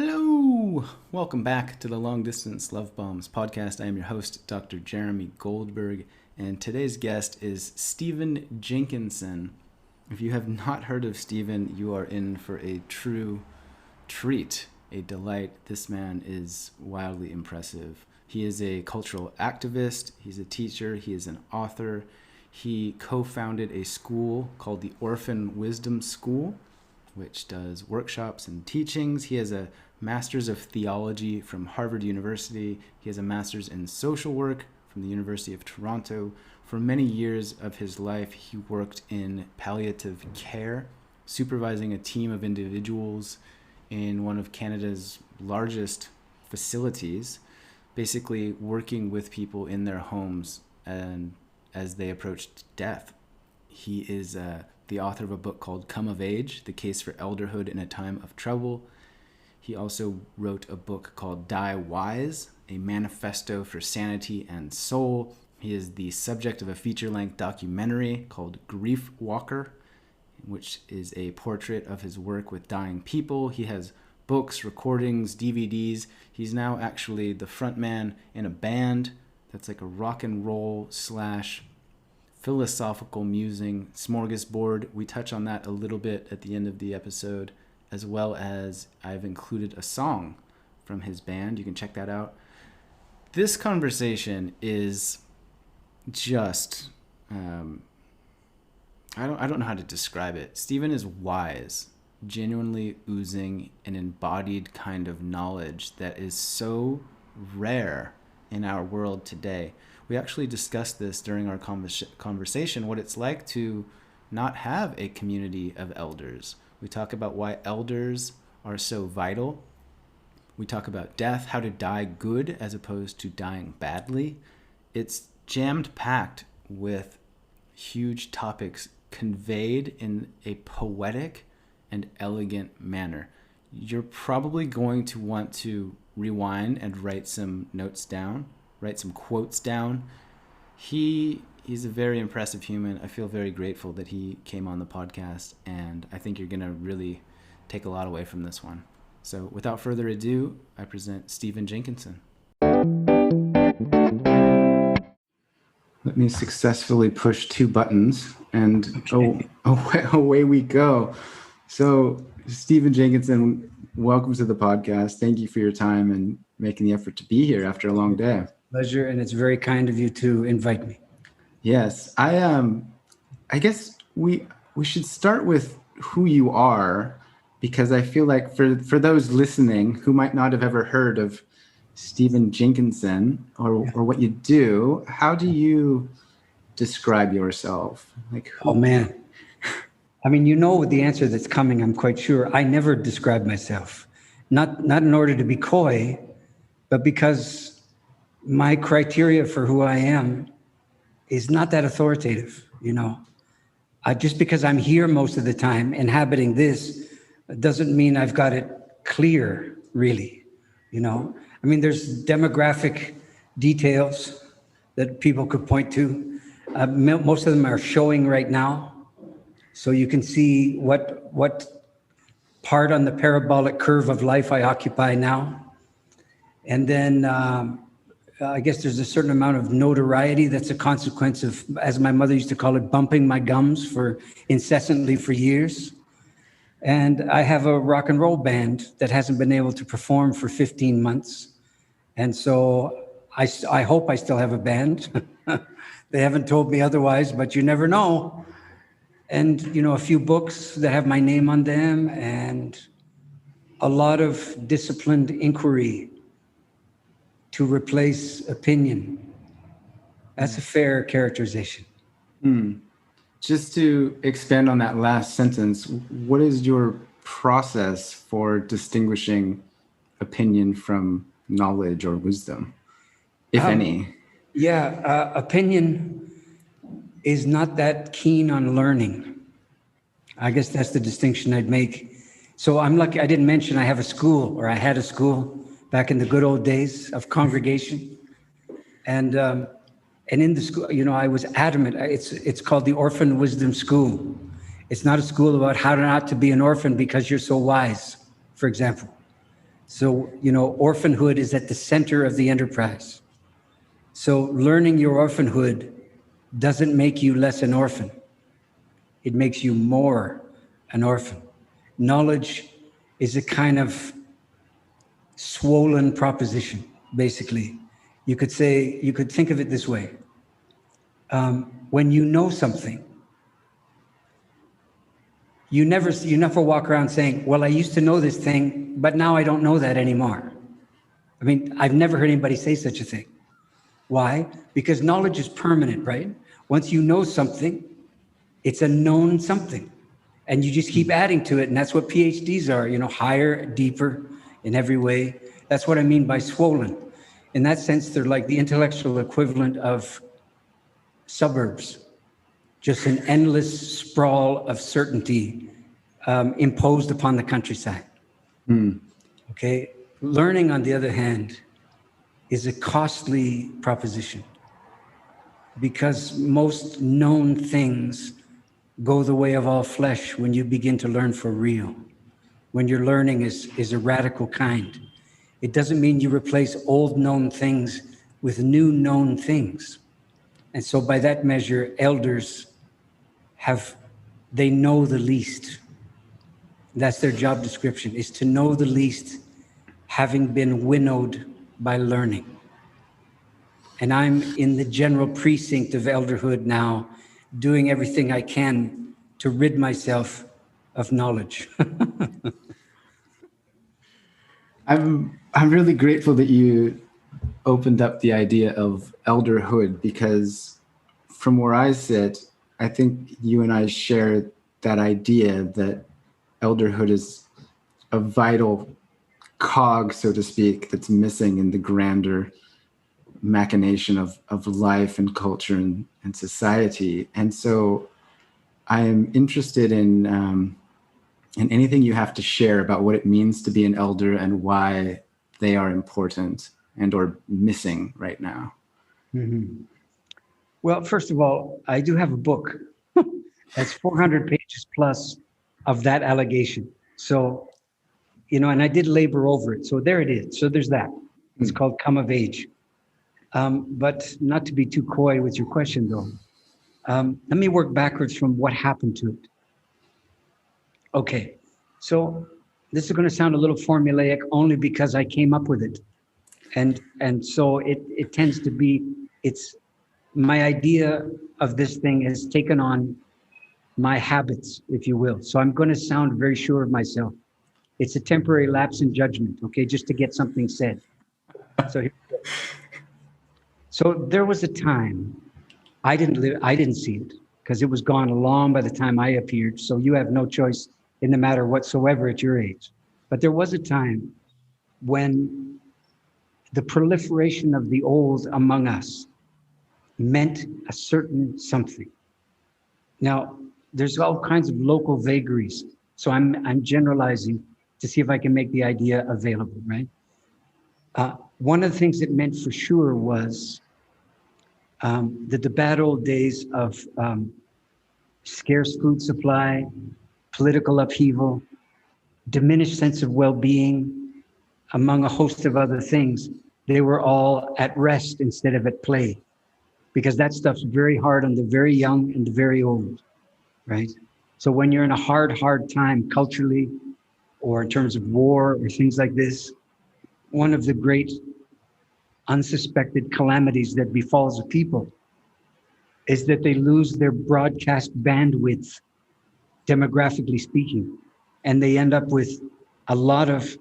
Hello! Welcome back to the Long Distance Love Bombs podcast. I am your host, Dr. Jeremy Goldberg, and today's guest is Stephen Jenkinson. If you have not heard of Stephen, you are in for a true treat, a delight. This man is wildly impressive. He is a cultural activist, he's a teacher, he is an author. He co-founded a school called the Orphan Wisdom School, which does workshops and teachings. He has a master's of theology from Harvard University. He has a master's in social work from the University of Toronto. For many years of his life, he worked in palliative care, supervising a team of individuals in one of Canada's largest facilities, basically working with people in their homes and as they approached death. He is the author of a book called Come of Age, The Case for Elderhood in a Time of Trouble. He also wrote a book called Die Wise, a manifesto for sanity and soul. He is the subject of a feature-length documentary called Grief Walker, which is a portrait of his work with dying people. He has books, recordings, DVDs. He's now actually the frontman in a band that's like a rock and roll slash philosophical musing smorgasbord. We touch on that a little bit at the end of the episode, as well as I've included a song from his band. You can check that out. This conversation is just, I don't know how to describe it. Stephen is wise, genuinely oozing an embodied kind of knowledge that is so rare in our world today. We actually discussed this during our conversation, what it's like to not have a community of elders. We talk about why elders are so vital. We talk about death, how to die good as opposed to dying badly. It's jammed packed with huge topics conveyed in a poetic and elegant manner. You're probably going to want to rewind and write some notes down, write some quotes down. He's a very impressive human. I feel very grateful that he came on the podcast, and I think you're going to really take a lot away from this one. So without further ado, I present Stephen Jenkinson. Let me successfully push two buttons, and away we go. So Stephen Jenkinson, welcome to the podcast. Thank you for your time and making the effort to be here after a long day. Pleasure, and it's very kind of you to invite me. Yes, I guess we should start with who you are, because I feel like for those listening who might not have ever heard of Stephen Jenkinson or what you do, how do you describe yourself? Like, Oh man, I mean, you know the answer that's coming. I'm quite sure. I never describe myself, not in order to be coy, but because my criteria for who I am is not that authoritative, you know. Just because I'm here most of the time inhabiting this doesn't mean I've got it clear, really, you know. I mean, there's demographic details that people could point to. Most of them are showing right now. So you can see what part on the parabolic curve of life I occupy now. And then I guess there's a certain amount of notoriety that's a consequence of, as my mother used to call it, bumping my gums incessantly for years. And I have a rock and roll band that hasn't been able to perform for 15 months. And so I hope I still have a band. They haven't told me otherwise, but you never know. And, you know, a few books that have my name on them and a lot of disciplined inquiry to replace opinion. That's a fair characterization. Just to expand on that last sentence, what is your process for distinguishing opinion from knowledge or wisdom, if any? Yeah, opinion is not that keen on learning. I guess that's the distinction I'd make. So I'm lucky, I didn't mention I have a school, or I had a school back in the good old days of congregation. And in the school, you know, I was adamant. It's called the Orphan Wisdom School. It's not a school about how not to be an orphan because you're so wise, for example. So, orphanhood is at the center of the enterprise. So learning your orphanhood doesn't make you less an orphan. It makes you more an orphan. Knowledge is a kind of swollen proposition, basically. You could think of it this way. When you know something, you never walk around saying, well, I used to know this thing, but now I don't know that anymore. I mean, I've never heard anybody say such a thing. Why? Because knowledge is permanent, right? Once you know something, it's a known something. And you just keep adding to it. And that's what PhDs are, higher, deeper in every way. That's what I mean by swollen. In that sense, they're like the intellectual equivalent of suburbs, just an endless sprawl of certainty imposed upon the countryside. Okay. Learning, on the other hand, is a costly proposition because most known things go the way of all flesh when you begin to learn for real. When your learning is a radical kind. It doesn't mean you replace old known things with new known things. And so by that measure, elders they know the least. That's their job description, is to know the least, having been winnowed by learning. And I'm in the general precinct of elderhood now, doing everything I can to rid myself of knowledge. I'm really grateful that you opened up the idea of elderhood, because from where I sit, I think you and I share that idea that elderhood is a vital cog, so to speak, that's missing in the grander machination of life and culture and society. And so I am interested in anything you have to share about what it means to be an elder and why they are important and or missing right now. Mm-hmm. Well, first of all, I do have a book that's 400 pages plus of that allegation. So, and I did labor over it. So there it is. So there's that. It's called Come of Age. But not to be too coy with your question, though. Let me work backwards from what happened to it. Okay, so this is going to sound a little formulaic only because I came up with it. And so it tends to be, my idea of this thing has taken on my habits, if you will. So I'm going to sound very sure of myself. It's a temporary lapse in judgment, okay, just to get something said. So there was a time, I didn't see it because it was gone long by the time I appeared. So you have no choice in the matter whatsoever at your age. But there was a time when the proliferation of the old among us meant a certain something. Now, there's all kinds of local vagaries. So I'm generalizing to see if I can make the idea available, right? One of the things it meant for sure was the bad old days of scarce food supply, political upheaval, diminished sense of well-being, among a host of other things. They were all at rest instead of at play, because that stuff's very hard on the very young and the very old, right? So when you're in a hard time culturally, or in terms of war or things like this, one of the great unsuspected calamities that befalls a people is that they lose their broadcast bandwidth, demographically speaking, and they end up with a lot of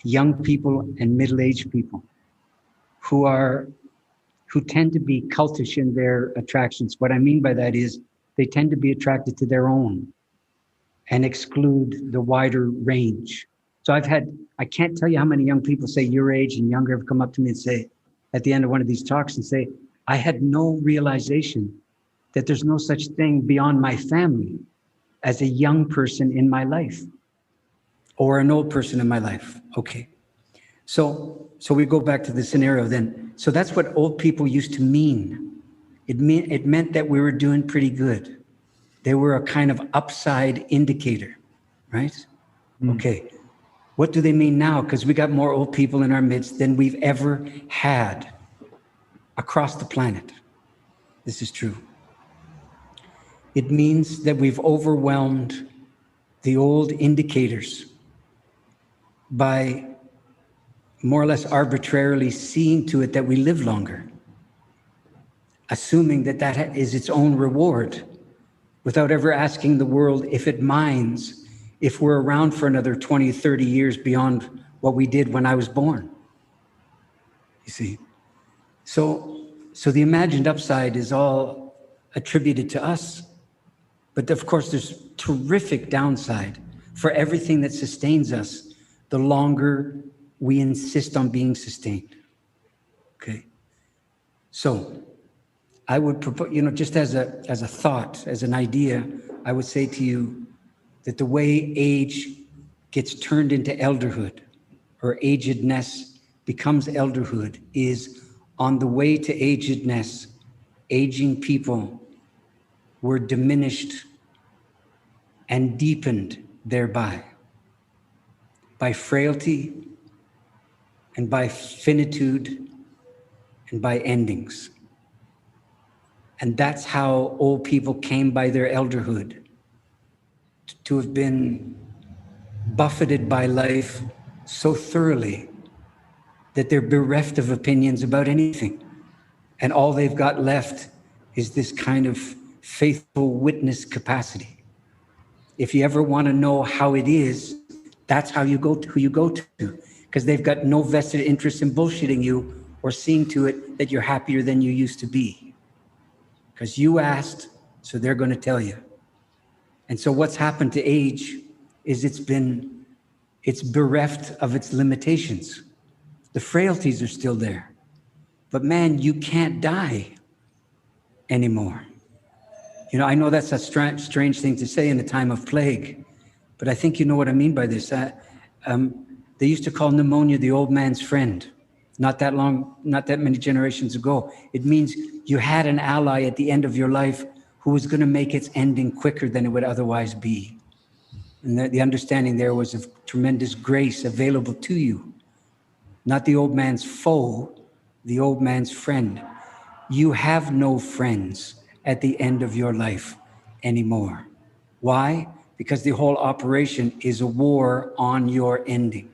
young people and middle-aged people who tend to be cultish in their attractions. What I mean by that is they tend to be attracted to their own and exclude the wider range. So I can't tell you how many young people say your age and younger have come up to me and say, at the end of one of these talks, and say, I had no realization that there's no such thing beyond my family as a young person in my life or an old person in my life. Okay. So we go back to the scenario then. So that's what old people used to mean. It meant that we were doing pretty good. They were a kind of upside indicator, right? Okay. What do they mean now? Because we got more old people in our midst than we've ever had across the planet. This is true. It means that we've overwhelmed the old indicators by more or less arbitrarily seeing to it that we live longer, assuming that that is its own reward, without ever asking the world if it minds if we're around for another 20, 30 years beyond what we did when I was born. You see? So the imagined upside is all attributed to us. But of course, there's terrific downside for everything that sustains us the longer we insist on being sustained. Okay? So I would propose, just as a thought, as an idea, I would say to you that the way age gets turned into elderhood, or agedness becomes elderhood, is on the way to agedness, aging people were diminished and deepened thereby, by frailty and by finitude and by endings. And that's how old people came by their elderhood, to have been buffeted by life so thoroughly that they're bereft of opinions about anything. And all they've got left is this kind of faithful witness capacity. If you ever want to know how it is, that's how you go to who you go to, because they've got no vested interest in bullshitting you or seeing to it that you're happier than you used to be. Because you asked, so they're going to tell you. And so what's happened to age is it's bereft of its limitations. The frailties are still there. But man, you can't die anymore. I know that's a strange thing to say in a time of plague, but I think you know what I mean by this. They used to call pneumonia the old man's friend. Not that many generations ago. It means you had an ally at the end of your life who was going to make its ending quicker than it would otherwise be. And the understanding there was of tremendous grace available to you. Not the old man's foe, the old man's friend. You have no friends at the end of your life anymore. Why? Because the whole operation is a war on your ending.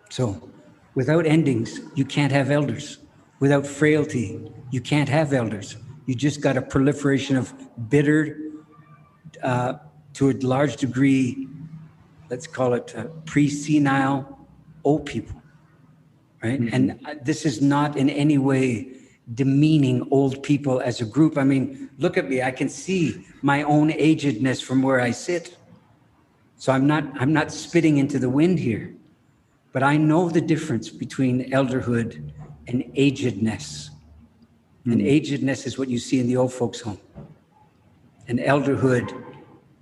So, without endings, you can't have elders. Without frailty, you can't have elders. You just got a proliferation of bitter, to a large degree, let's call it pre-senile old people, right? Mm-hmm. And this is not in any way demeaning old people as a group. I mean, look at me. I can see my own agedness from where I sit. So I'm not spitting into the wind here. But I know the difference between elderhood and agedness. And agedness is what you see in the old folks' home. And elderhood,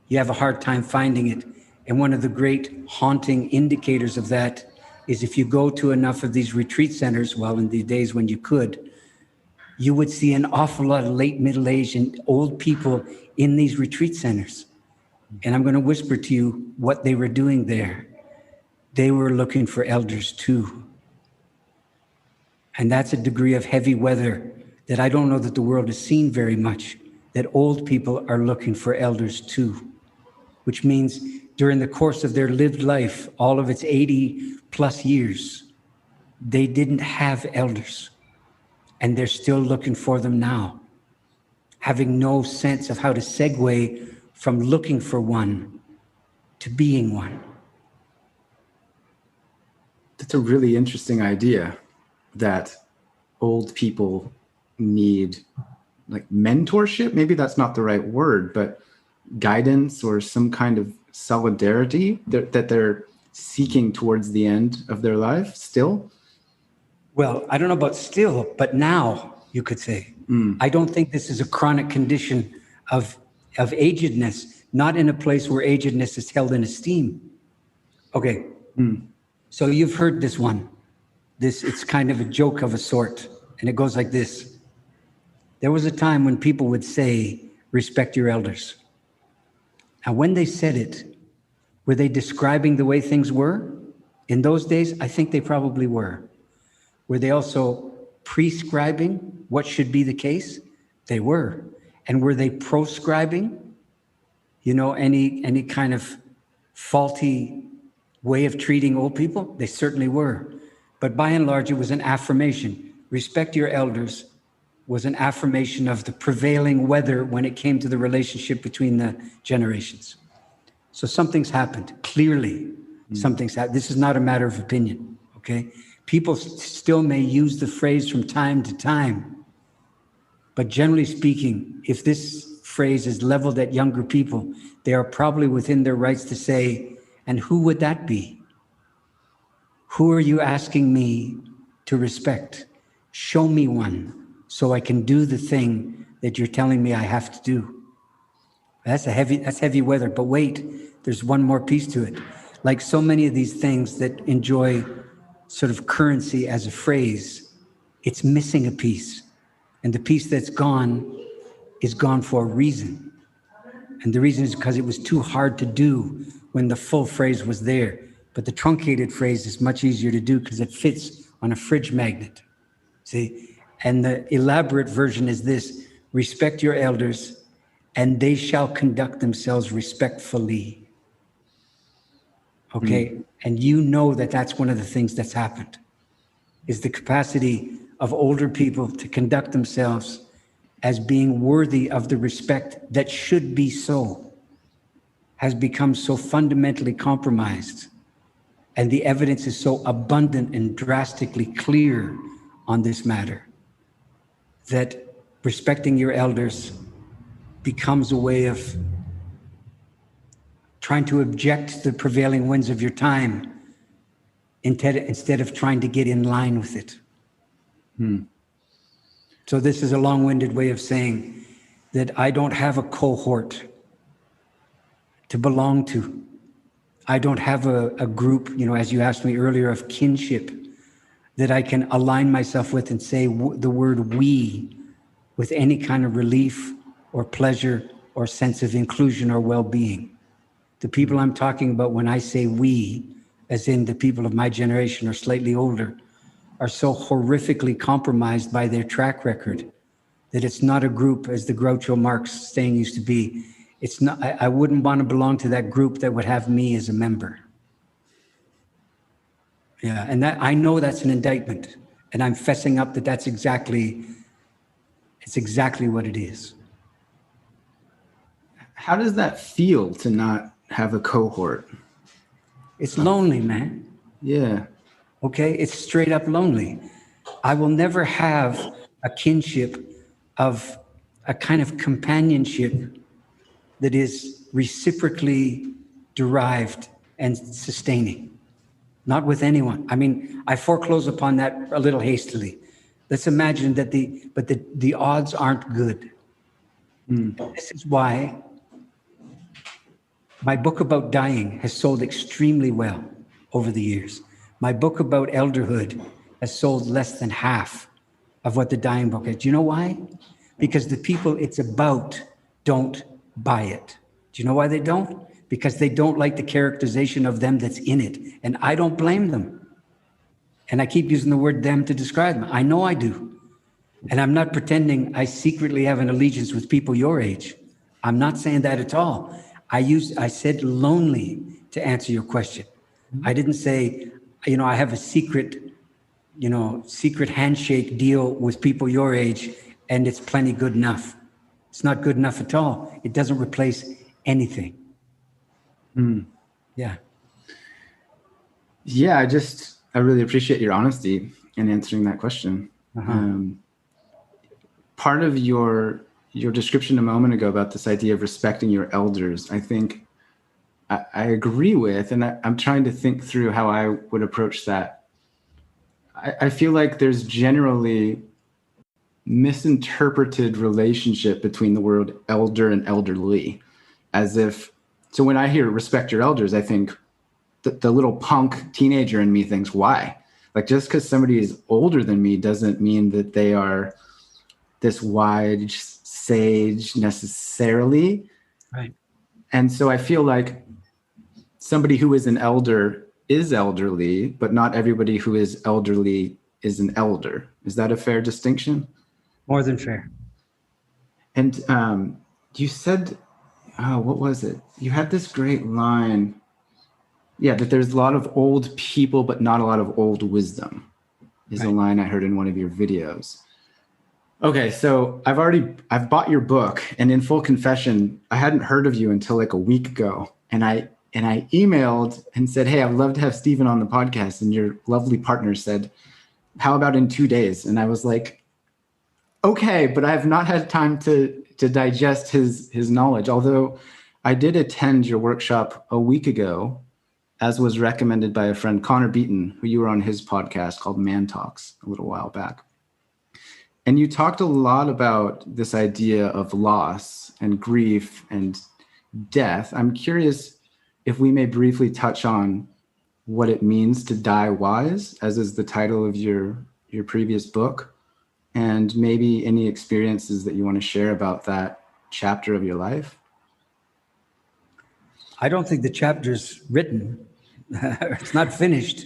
you have a hard time finding it. And one of the great haunting indicators of that is if you go to enough of these retreat centers, well, in the days when you could, you would see an awful lot of late middle-aged and old people in these retreat centers. And I'm going to whisper to you what they were doing there. They were looking for elders too. And that's a degree of heavy weather that I don't know that the world has seen very much, that old people are looking for elders too, which means during the course of their lived life, all of its 80 plus years, they didn't have elders, and they're still looking for them now, having no sense of how to segue from looking for one to being one. That's a really interesting idea, that old people need like mentorship. Maybe that's not the right word, but guidance or some kind of solidarity that they're seeking towards the end of their life still. Well, I don't know about still, but now you could say. I don't think this is a chronic condition of agedness, not in a place where agedness is held in esteem. Okay. So you've heard this one. It's kind of a joke of a sort, and it goes like this. There was a time when people would say, respect your elders. And when they said it, Were they describing the way things were? In those days, I think they probably were. Were they also prescribing what should be the case? They were. And were they proscribing, any kind of faulty way of treating old people? They certainly were. But by and large, it was an affirmation. Respect your elders was an affirmation of the prevailing weather when it came to the relationship between the generations. So something's happened. Clearly, something's happened. This is not a matter of opinion, okay? People still may use the phrase from time to time, but generally speaking, if this phrase is leveled at younger people, they are probably within their rights to say, and who would that be? Who are you asking me to respect? Show me one so I can do the thing that you're telling me I have to do. That's heavy weather, but wait, there's one more piece to it. Like so many of these things that enjoy sort of currency as a phrase, it's missing a piece. And the piece that's gone is gone for a reason. And the reason is because it was too hard to do when the full phrase was there. But the truncated phrase is much easier to do because it fits on a fridge magnet. See? And the elaborate version is this: respect your elders, and they shall conduct themselves respectfully. Okay? And you know that that's one of the things that's happened, is the capacity of older people to conduct themselves as being worthy of the respect that should be so, has become so fundamentally compromised. And the evidence is so abundant and drastically clear on this matter that respecting your elders becomes a way of trying to object to the prevailing winds of your time instead of trying to get in line with it. So this is a long-winded way of saying that I don't have a cohort to belong to. I don't have a group, as you asked me earlier, of kinship that I can align myself with and say the word we with any kind of relief or pleasure or sense of inclusion or well-being. The people I'm talking about when I say we, as in the people of my generation or slightly older, are so horrifically compromised by their track record that it's not a group, as the Groucho Marx saying used to be. It's not. I wouldn't want to belong to that group that would have me as a member. Yeah, and that I know that's an indictment, and I'm fessing up that it's exactly what it is. How does that feel to not have a cohort? It's lonely, man. Yeah. Okay, it's straight up lonely. I will never have a kinship of a kind of companionship that is reciprocally derived and sustaining. Not with anyone. I mean, I foreclose upon that a little hastily. Let's imagine that the odds aren't good. This is why my book about dying has sold extremely well over the years. My book about elderhood has sold less than half of what the dying book is. Do you know why? Because the people it's about don't buy it. Do you know why they don't? Because they don't like the characterization of them that's in it. And I don't blame them. And I keep using the word them to describe them. I know I do. And I'm not pretending I secretly have an allegiance with people your age. I'm not saying that at all. I said lonely to answer your question. I didn't say, I have a secret handshake deal with people your age and it's plenty good enough. It's not good enough at all. It doesn't replace anything. Yeah. Yeah, I really appreciate your honesty in answering that question. Part of your description a moment ago about this idea of respecting your elders, I think I agree with, and I'm trying to think through how I would approach that. I feel like there's generally misinterpreted relationship between the word elder and elderly, as if, so when I hear respect your elders, I think the little punk teenager in me thinks, why? Like, just because somebody is older than me doesn't mean that they are this wise sage necessarily. Right. And so I feel like somebody who is an elder is elderly, but not everybody who is elderly is an elder. Is that a fair distinction? More than fair. And you said, oh, what was it? You had this great line. Yeah, that there's a lot of old people, but not a lot of old wisdom, is a line I heard in one of your videos. Okay, so I've bought your book, and in full confession, I hadn't heard of you until like a week ago. And I emailed and said, hey, I'd love to have Stephen on the podcast. And your lovely partner said, how about in 2 days? And I was like, okay, but I have not had time to digest his knowledge. Although I did attend your workshop a week ago, as was recommended by a friend, Connor Beaton, who you were on his podcast called Man Talks a little while back. And you talked a lot about this idea of loss and grief and death. I'm curious if we may briefly touch on what it means to die wise, as is the title of your previous book, and maybe any experiences that you want to share about that chapter of your life. I don't think the chapter's written. It's not finished,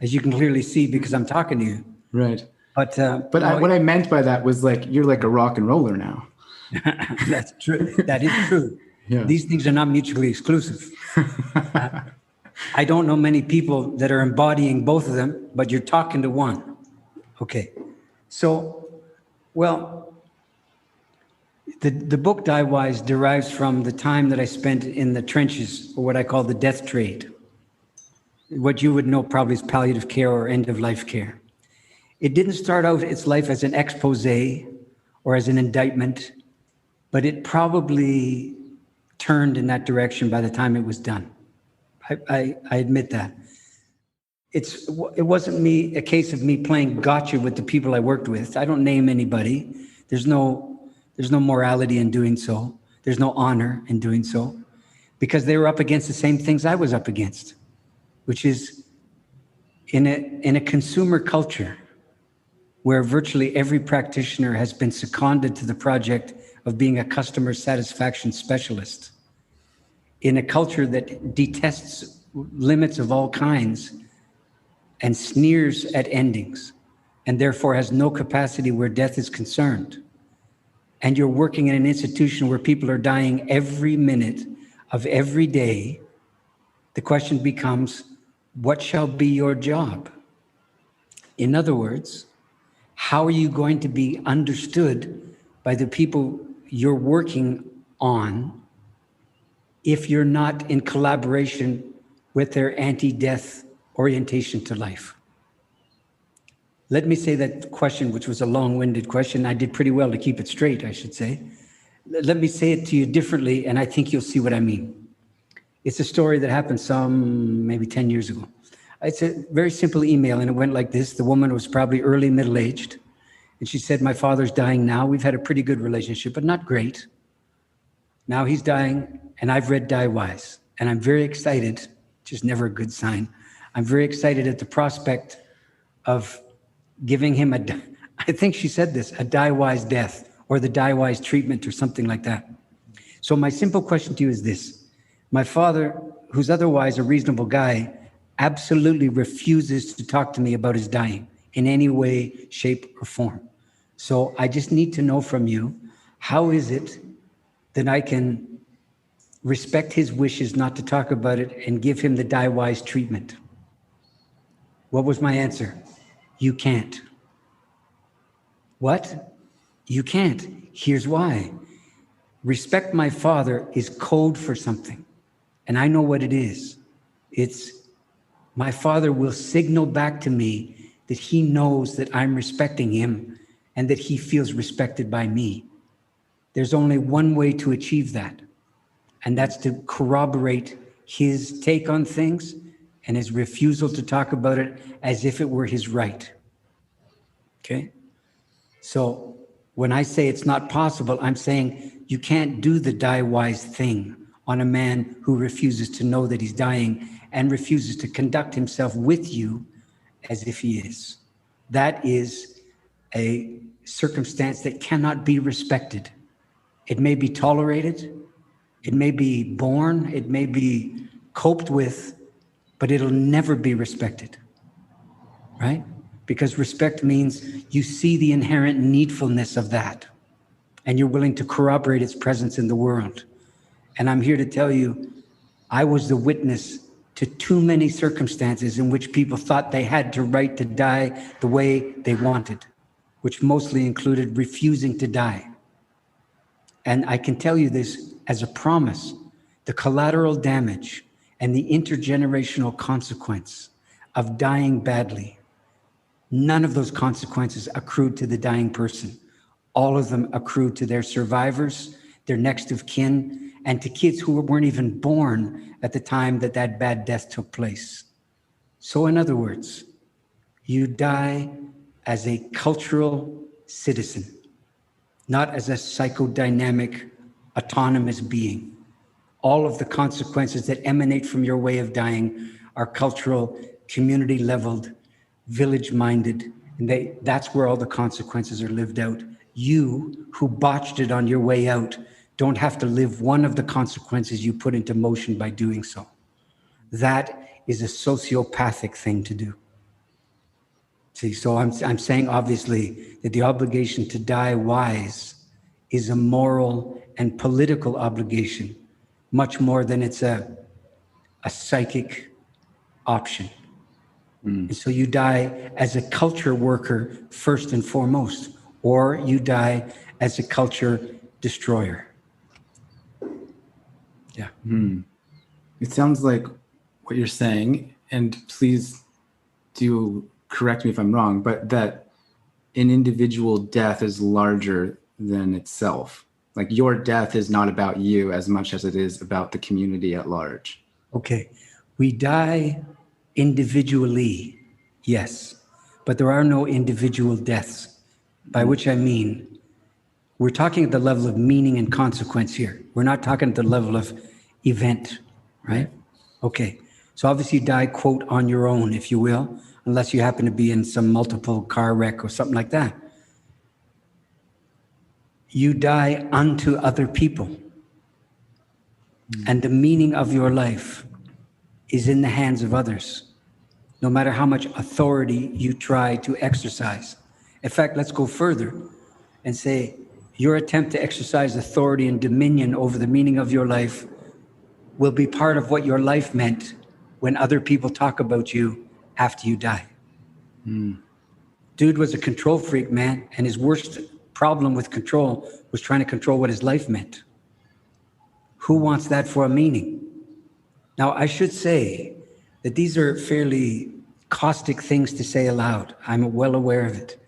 as you can clearly see because I'm talking to you. Right. But what I meant by that was like, you're like a rock and roller now. That's true. That is true. Yeah. These things are not mutually exclusive. I don't know many people that are embodying both of them, but you're talking to one. Okay. So, well, the book Die Wise derives from the time that I spent in the trenches, or what I call the death trade. What you would know probably is palliative care or end-of-life care. It didn't start out its life as an expose or as an indictment, but it probably turned in that direction by the time it was done. I admit that. It wasn't a case of me playing gotcha with the people I worked with. I don't name anybody. There's no morality in doing so. There's no honor in doing so, because they were up against the same things I was up against, which is in a consumer culture where virtually every practitioner has been seconded to the project of being a customer satisfaction specialist. In a culture that detests limits of all kinds and sneers at endings, and therefore has no capacity where death is concerned. And you're working in an institution where people are dying every minute of every day, the question becomes, what shall be your job? In other words, how are you going to be understood by the people you're working on if you're not in collaboration with their anti-death orientation to life? Let me say that question, which was a long-winded question. I did pretty well to keep it straight, I should say. Let me say it to you differently, and I think you'll see what I mean. It's a story that happened maybe 10 years ago. It's a very simple email, and it went like this. The woman was probably early middle-aged, and she said, my father's dying now. We've had a pretty good relationship, but not great. Now he's dying, and I've read Die Wise, and I'm very excited, which is never a good sign. I'm very excited at the prospect of giving him I think she said this, a Die Wise death, or the Die Wise treatment, or something like that. So my simple question to you is this. My father, who's otherwise a reasonable guy, absolutely refuses to talk to me about his dying in any way, shape, or form. So I just need to know from you, how is it that I can respect his wishes not to talk about it and give him the Die Wise treatment? What was my answer? You can't. What? You can't. Here's why. Respect my father is code for something, and I know what it is. It's my father will signal back to me that he knows that I'm respecting him and that he feels respected by me. There's only one way to achieve that, and that's to corroborate his take on things and his refusal to talk about it as if it were his right. Okay? So when I say it's not possible, I'm saying you can't do the Die Wise thing on a man who refuses to know that he's dying and refuses to conduct himself with you as if he is. That is a circumstance that cannot be respected. It may be tolerated, it may be borne, it may be coped with, but it'll never be respected, right? Because respect means you see the inherent needfulness of that, and you're willing to corroborate its presence in the world. And I'm here to tell you, I was the witness to too many circumstances in which people thought they had the right to die the way they wanted, which mostly included refusing to die. And I can tell you this as a promise, the collateral damage and the intergenerational consequence of dying badly, none of those consequences accrued to the dying person. All of them accrued to their survivors, their next of kin, and to kids who weren't even born at the time that that bad death took place. So in other words, you die as a cultural citizen, not as a psychodynamic, autonomous being. All of the consequences that emanate from your way of dying are cultural, community-leveled, village-minded, and that's where all the consequences are lived out. You, who botched it on your way out, don't have to live one of the consequences you put into motion by doing so. That is a sociopathic thing to do. See, so I'm saying obviously that the obligation to die wise is a moral and political obligation, much more than it's a psychic option. And so you die as a culture worker first and foremost, or you die as a culture destroyer. Yeah. It sounds like what you're saying, and please do correct me if I'm wrong, but that an individual death is larger than itself. Like your death is not about you as much as it is about the community at large. Okay. We die individually, yes, but there are no individual deaths, by which I mean, we're talking at the level of meaning and consequence here. We're not talking at the level of event, right? Okay. So obviously you die, quote, on your own, if you will, unless you happen to be in some multiple car wreck or something like that. You die unto other people. And the meaning of your life is in the hands of others, no matter how much authority you try to exercise. In fact, let's go further and say your attempt to exercise authority and dominion over the meaning of your life will be part of what your life meant when other people talk about you after you die. Dude was a control freak, man, and his worst problem with control was trying to control what his life meant. Who wants that for a meaning? Now, I should say that these are fairly caustic things to say aloud. I'm well aware of it.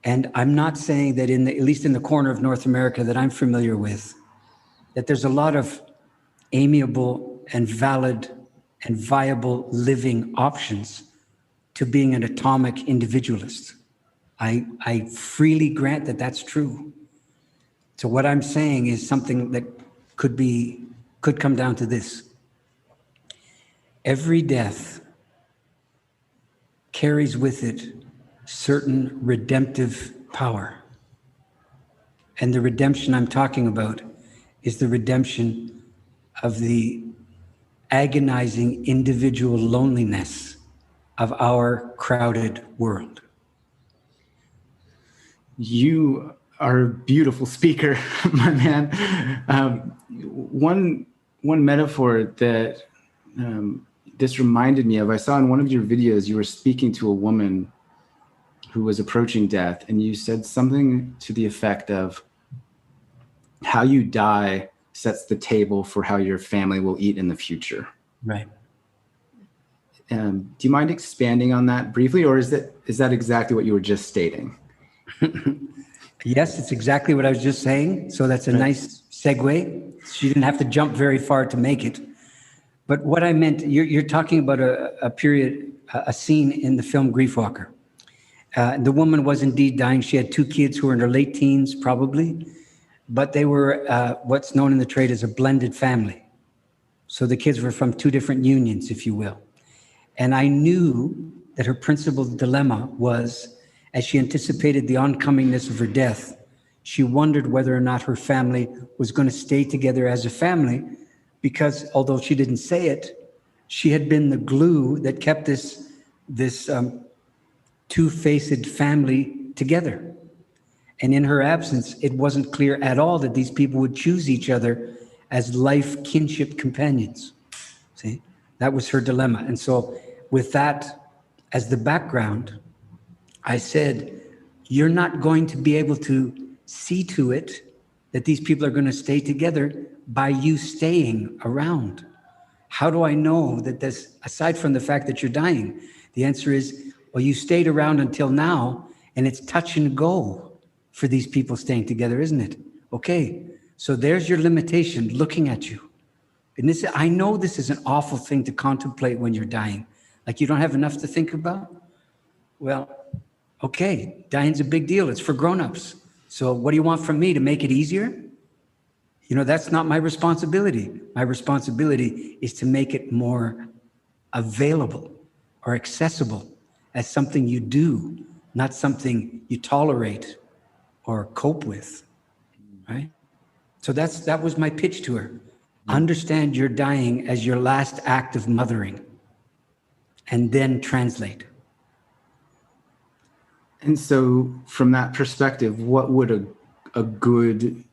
And I'm not saying that at least in the corner of North America that I'm familiar with, that there's a lot of amiable and valid and viable living options to being an atomic individualist. I freely grant that that's true. So what I'm saying is something that could come down to this. Every death carries with it certain redemptive power. And the redemption I'm talking about is the redemption of the agonizing individual loneliness of our crowded world. You are a beautiful speaker, my man. One metaphor that this reminded me of, I saw in one of your videos, you were speaking to a woman who was approaching death, and you said something to the effect of how you die sets the table for how your family will eat in the future. Right. Do you mind expanding on that briefly, or is that exactly what you were just stating? Yes, it's exactly what I was just saying. So that's a nice segue. She didn't have to jump very far to make it. But what I meant, you're talking about a scene in the film Grief Walker. The woman was indeed dying. She had two kids who were in their late teens, probably, but they were what's known in the trade as a blended family. So the kids were from two different unions, if you will. And I knew that her principal dilemma was, as she anticipated the oncomingness of her death, she wondered whether or not her family was going to stay together as a family, because although she didn't say it, She had been the glue that kept this two-faced family together. And in her absence, it wasn't clear at all that these people would choose each other as life kinship companions. See, that was her dilemma. And so with that as the background, I said, you're not going to be able to see to it that these people are going to stay together by you staying around. How do I know that this, aside from the fact that you're dying? The answer is, well, you stayed around until now, and it's touch and go for these people staying together, isn't it? Okay, so there's your limitation looking at you. And this, I know this is an awful thing to contemplate when you're dying. Like you don't have enough to think about? Well, okay, dying's a big deal. It's for grown-ups. So what do you want from me, to make it easier? You know, that's not my responsibility. My responsibility is to make it more available or accessible as something you do, not something you tolerate or cope with, right? So that was my pitch to her. Understand your dying as your last act of mothering, and then translate. And so from that perspective, what would a good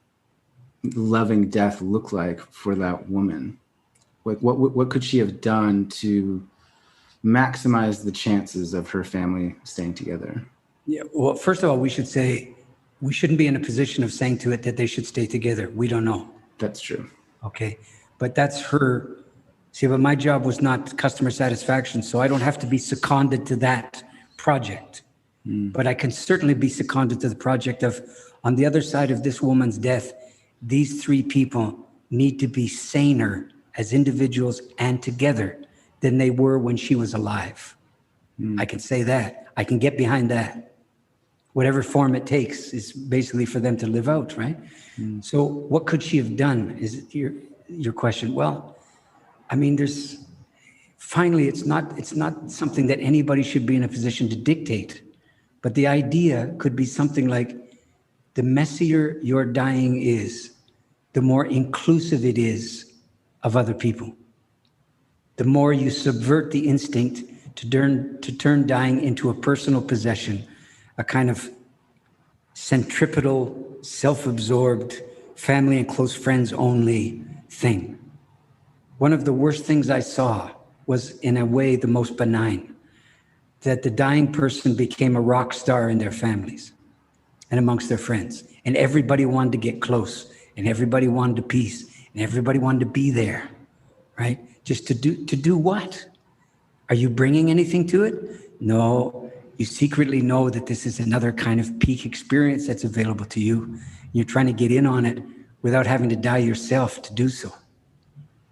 loving death look like for that woman? Like what could she have done to maximize the chances of her family staying together? Yeah, well, first of all, we should say we shouldn't be in a position of saying to it that they should stay together. We don't know. That's true. Okay, but that's her. See, but my job was not customer satisfaction, so I don't have to be seconded to that project. But I can certainly be seconded to the project of, on the other side of this woman's death, these three people need to be saner as individuals and together than they were when she was alive. I can say that. I can get behind that. Whatever form it takes is basically for them to live out, right? So what could she have done is your question. Well, I mean, finally, it's not something that anybody should be in a position to dictate. But the idea could be something like, the messier your dying is, the more inclusive it is of other people. The more you subvert the instinct to turn dying into a personal possession, a kind of centripetal, self-absorbed, family and close friends only thing. One of the worst things I saw was, in a way, the most benign, that the dying person became a rock star in their families and amongst their friends. And everybody wanted to get close, and everybody wanted to peace, and everybody wanted to be there, right? Just to do what? Are you bringing anything to it? No, you secretly know that this is another kind of peak experience that's available to you. You're trying to get in on it without having to die yourself to do so.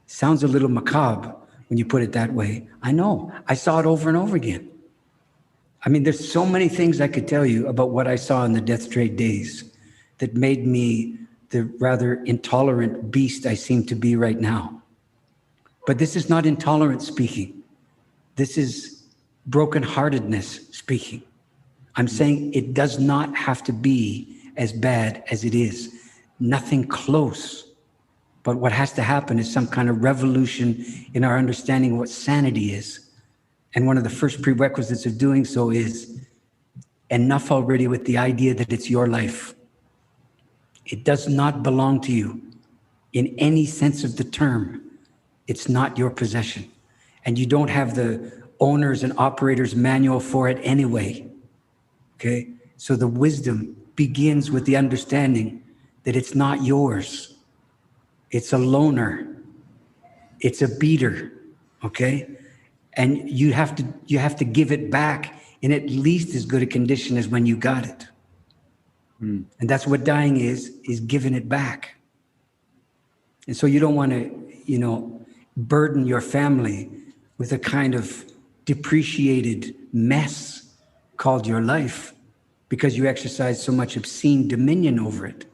Sounds a little macabre when you put it that way. I know, I saw it over and over again. I mean, there's so many things I could tell you about what I saw in the Death Straight days that made me the rather intolerant beast I seem to be right now. But this is not intolerance speaking. This is brokenheartedness speaking. I'm saying it does not have to be as bad as it is. Nothing close. But what has to happen is some kind of revolution in our understanding of what sanity is. And one of the first prerequisites of doing so is enough already with the idea that it's your life. It does not belong to you in any sense of the term. It's not your possession. And you don't have the owner's and operator's manual for it anyway. Okay? So the wisdom begins with the understanding that it's not yours. It's a loaner. It's a beater. Okay? And you have to give it back in at least as good a condition as when you got it. And that's what dying is giving it back. And so you don't want to, burden your family with a kind of depreciated mess called your life because you exercise so much obscene dominion over it.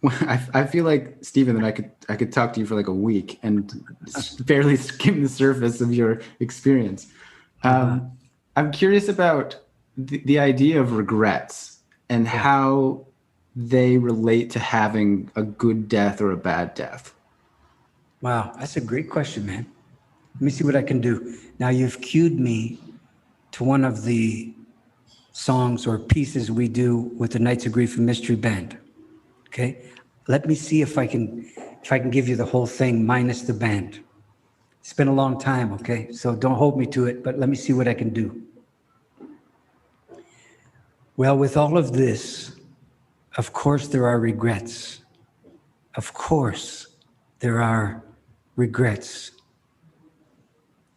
Well, I feel like, Stephen, that I could talk to you for like a week and barely skim the surface of your experience. I'm curious about the idea of regrets and how they relate to having a good death or a bad death. Wow, that's a great question, man. Let me see what I can do. Now you've cued me to one of the songs or pieces we do with the Knights of Grief and Mystery Band. Okay? Let me see if I can give you the whole thing minus the band. It's been a long time, okay? So don't hold me to it, but let me see what I can do. Well, with all of this, of course there are regrets. Of course there are regrets.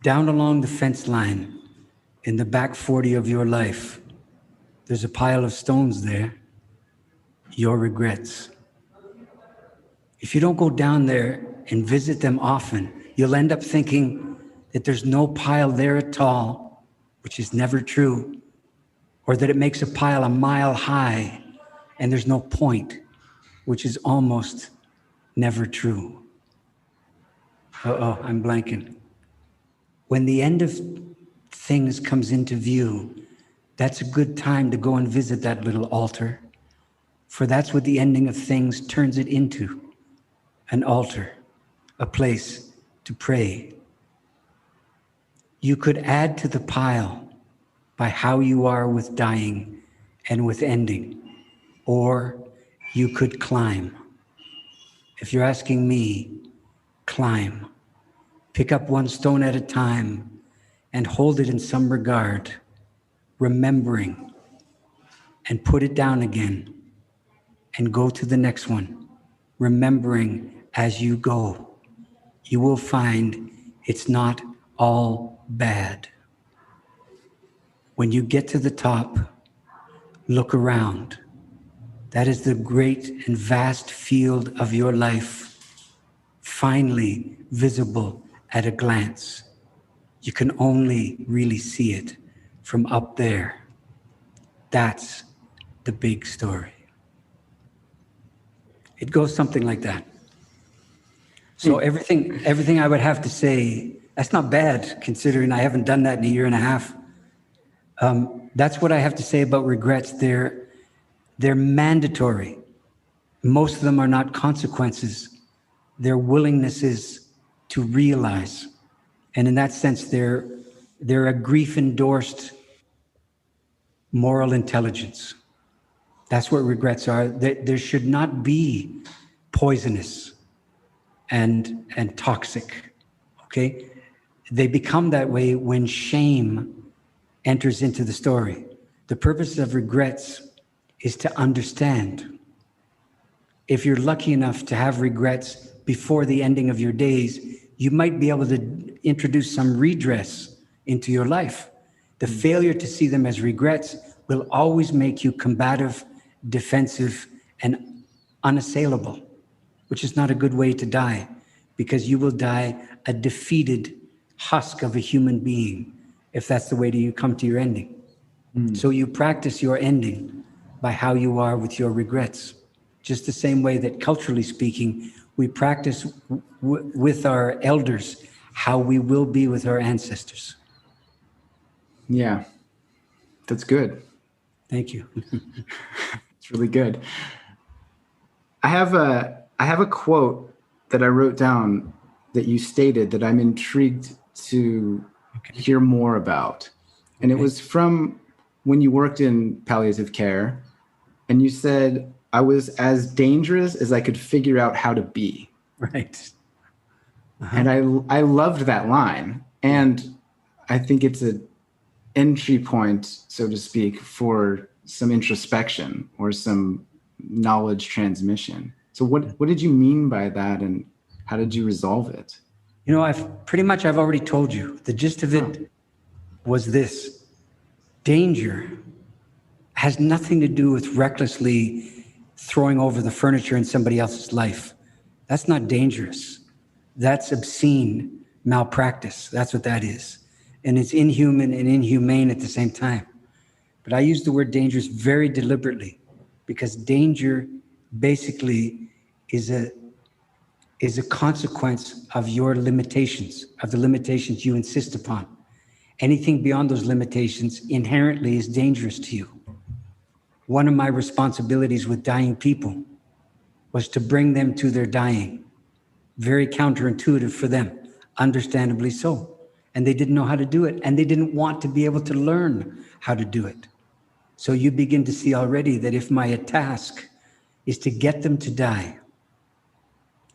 Down along the fence line, in the back 40 of your life, there's a pile of stones there, your regrets. If you don't go down there and visit them often, you'll end up thinking that there's no pile there at all, which is never true, or that it makes a pile a mile high and there's no point, which is almost never true. I'm blanking. When the end of things comes into view, that's a good time to go and visit that little altar, for that's what the ending of things turns it into, an altar, a place to pray. You could add to the pile by how you are with dying and with ending, or you could climb. If you're asking me, climb. Pick up one stone at a time and hold it in some regard, remembering, and put it down again and go to the next one, remembering as you go. You will find it's not all bad. When you get to the top, look around. That is the great and vast field of your life, finally visible at a glance. You can only really see it from up there. That's the big story. It goes something like that. So everything I would have to say, that's not bad considering I haven't done that in a year and a half. That's what I have to say about regrets. They're mandatory. Most of them are not consequences. They're willingnesses to realize. And in that sense, they're a grief-endorsed moral intelligence. That's what regrets are. There should not be poisonous and toxic, okay? They become that way when shame enters into the story. The purpose of regrets is to understand. If you're lucky enough to have regrets before the ending of your days, you might be able to introduce some redress into your life. The failure to see them as regrets will always make you combative, defensive, and unassailable, which is not a good way to die, because you will die a defeated husk of a human being if that's the way you come to your ending. So you practice your ending by how you are with your regrets. Just the same way that culturally speaking, we practice with our elders how we will be with our ancestors. Yeah, that's good. Thank you. It's really good. I have a quote that I wrote down that you stated that I'm intrigued to hear more about. And it was from when you worked in palliative care, and you said, I was as dangerous as I could figure out how to be. Right. And I loved that line. And I think it's an entry point, so to speak, for some introspection or some knowledge transmission. So what did you mean by that, and how did you resolve it? You know, I've already told you. The gist of it was this. Danger has nothing to do with recklessly throwing over the furniture in somebody else's life. That's not dangerous. That's obscene malpractice. That's what that is. And it's inhuman and inhumane at the same time. But I use the word dangerous very deliberately, because danger basically is a consequence of your limitations, of the limitations you insist upon. Anything beyond those limitations inherently is dangerous to you. One of my responsibilities with dying people was to bring them to their dying. Very counterintuitive for them. understandably so. And they didn't know how to do it. And they didn't want to be able to learn how to do it. So you begin to see already that if my task is to get them to die,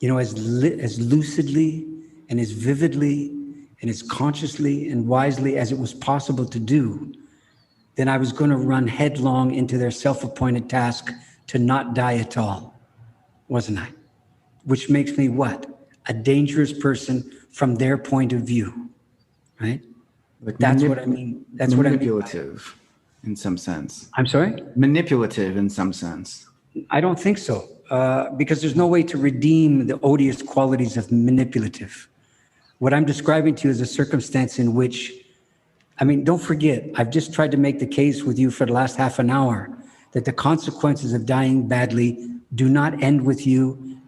as lucidly and as vividly and as consciously and wisely as it was possible to do, then I was going to run headlong into their self-appointed task to not die at all, wasn't I? Which makes me what? A dangerous person from their point of view, right? Like That's what I mean. That's what I mean. Manipulative in some sense. I'm sorry? Manipulative in some sense. I don't think so, because there's no way to redeem the odious qualities of manipulative. What I'm describing to you is a circumstance in which, don't forget, I've just tried to make the case with you for the last half an hour that the consequences of dying badly do not end with you.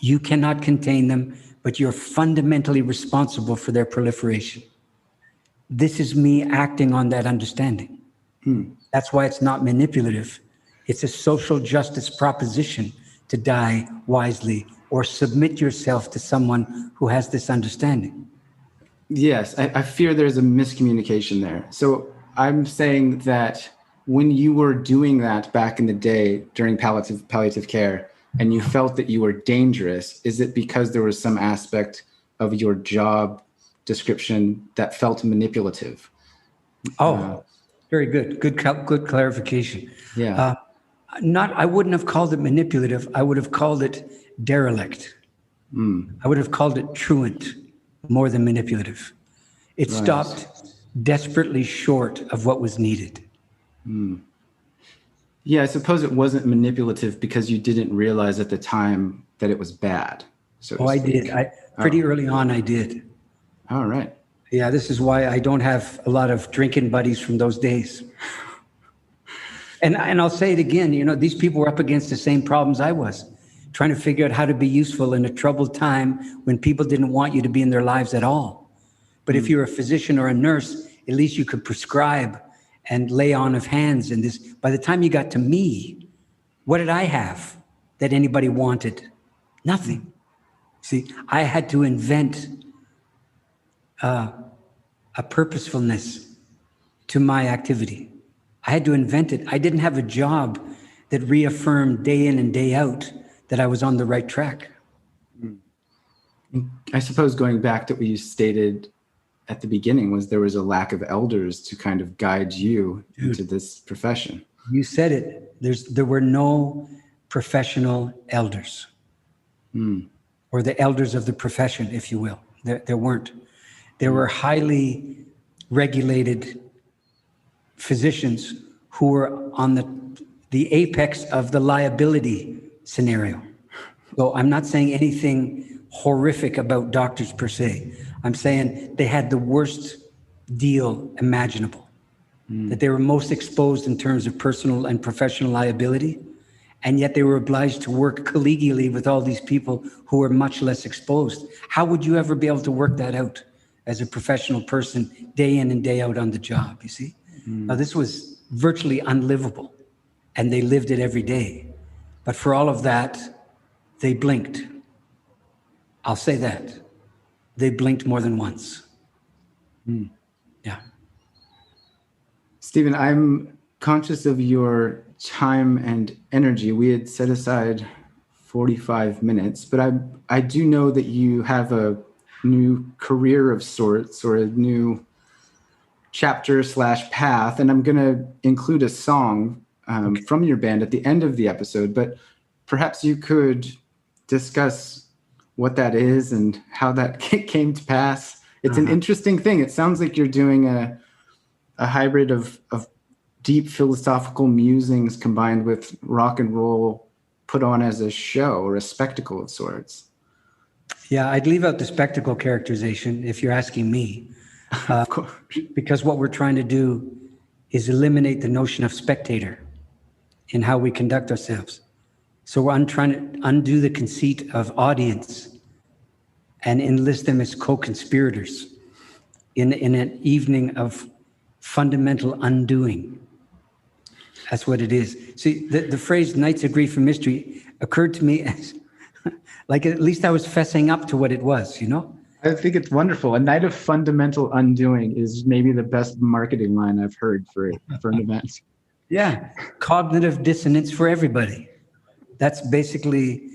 You cannot contain them, but you're fundamentally responsible for their proliferation. This is me acting on that understanding. That's why it's not manipulative. It's a social justice proposition to die wisely or submit yourself to someone who has this understanding. Yes, I fear there's a miscommunication there. So I'm saying that when you were doing that back in the day during palliative care and you felt that you were dangerous, is it because there was some aspect of your job description that felt manipulative? Very good. Good clarification. Yeah. I wouldn't have called it manipulative. I would have called it derelict. I would have called it truant more than manipulative. It stopped desperately short of what was needed. Yeah, I suppose it wasn't manipulative because you didn't realize at the time that it was bad. So I did. Pretty early on, I did. All right. Yeah, this is why I don't have a lot of drinking buddies from those days. And I'll say it again, these people were up against the same problems I was, trying to figure out how to be useful in a troubled time when people didn't want you to be in their lives at all. But if you're a physician or a nurse, at least you could prescribe and lay on of hands. And this, by the time you got to me, what did I have that anybody wanted? Nothing. See, I had to invent a purposefulness to my activity. I had to invent it. I didn't have a job that reaffirmed day in and day out that I was on the right track. I suppose going back to what you stated at the beginning was there was a lack of elders to kind of guide you into this profession. You said it. There were no professional elders, or the elders of the profession, if you will. There weren't. There were highly regulated physicians who were on the apex of the liability scenario. So I'm not saying anything horrific about doctors per se. I'm saying they had the worst deal imaginable, that they were most exposed in terms of personal and professional liability, and yet they were obliged to work collegially with all these people who were much less exposed. How would you ever be able to work that out as a professional person day in and day out on the job, you see? Now, this was virtually unlivable, and they lived it every day. But for all of that, they blinked. I'll say that. They blinked more than once. Yeah. Stephen, I'm conscious of your time and energy. We had set aside 45 minutes, but I do know that you have a new career of sorts, or a new chapter / path, and I'm going to include a song from your band at the end of the episode, but perhaps you could discuss what that is and how that came to pass. It's an interesting thing. It sounds like you're doing a hybrid of deep philosophical musings combined with rock and roll put on as a show or a spectacle of sorts. Yeah, I'd leave out the spectacle characterization if you're asking me. Of course. Because what we're trying to do is eliminate the notion of spectator in how we conduct ourselves. So we're trying to undo the conceit of audience and enlist them as co-conspirators in an evening of fundamental undoing. That's what it is. See, the phrase Nights of Grief and Mystery occurred to me as, like, at least I was fessing up to what it was, I think it's wonderful. A night of fundamental undoing is maybe the best marketing line I've heard for an event. Yeah, cognitive dissonance for everybody. That's basically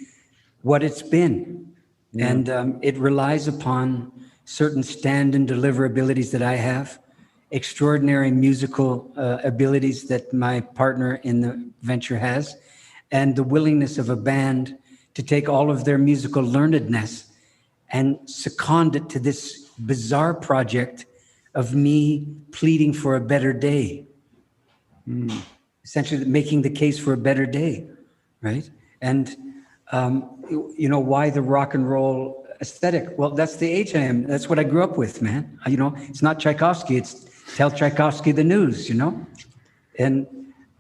what it's been. Yeah. And it relies upon certain stand and deliver abilities that I have, extraordinary musical abilities that my partner in the venture has, and the willingness of a band to take all of their musical learnedness and second it to this bizarre project of me pleading for a better day. Essentially making the case for a better day, right? And why the rock and roll aesthetic? Well, that's the age I am. That's what I grew up with, man. It's not Tchaikovsky. It's tell Tchaikovsky the news, And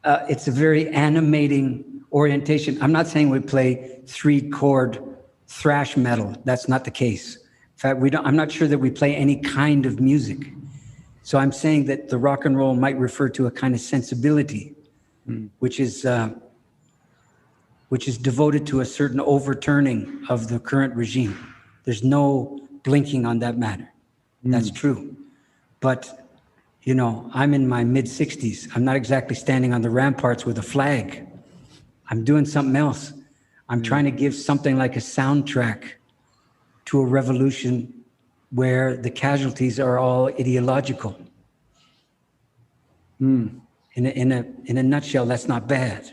it's a very animating orientation. I'm not saying we play 3-chord thrash metal. That's not the case. In fact, I'm not sure that we play any kind of music. So I'm saying that the rock and roll might refer to a kind of sensibility, which is devoted to a certain overturning of the current regime. There's no blinking on that matter. That's true. But, I'm in my mid-60s. I'm not exactly standing on the ramparts with a flag. I'm doing something else. I'm trying to give something like a soundtrack to a revolution where the casualties are all ideological. In a nutshell, that's not bad.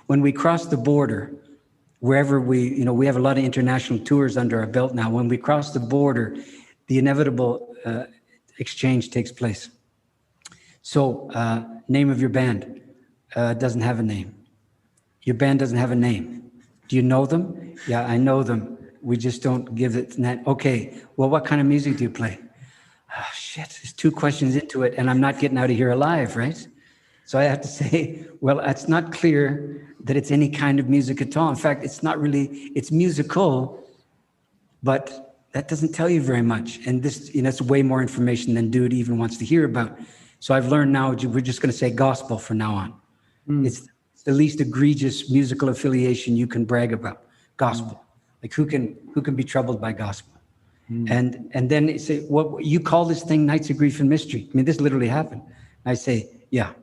When we cross the border, wherever we have a lot of international tours under our belt now. When we cross the border, the inevitable exchange takes place. So, name of your band doesn't have a name. Your band doesn't have a name. Do you know them? Yeah, I know them. We just don't give it that. Okay, well, what kind of music do you play? Oh, shit, there's 2 questions into it, and I'm not getting out of here alive, right? So I have to say, well, it's not clear that it's any kind of music at all. In fact, it's not really, it's musical, but that doesn't tell you very much. And this, it's way more information than dude even wants to hear about. So I've learned now, we're just going to say gospel from now on. It's the least egregious musical affiliation you can brag about, gospel. Like who can be troubled by gospel? And then they say, well, you call this thing Nights of Grief and Mystery. I mean, this literally happened. I say, yeah.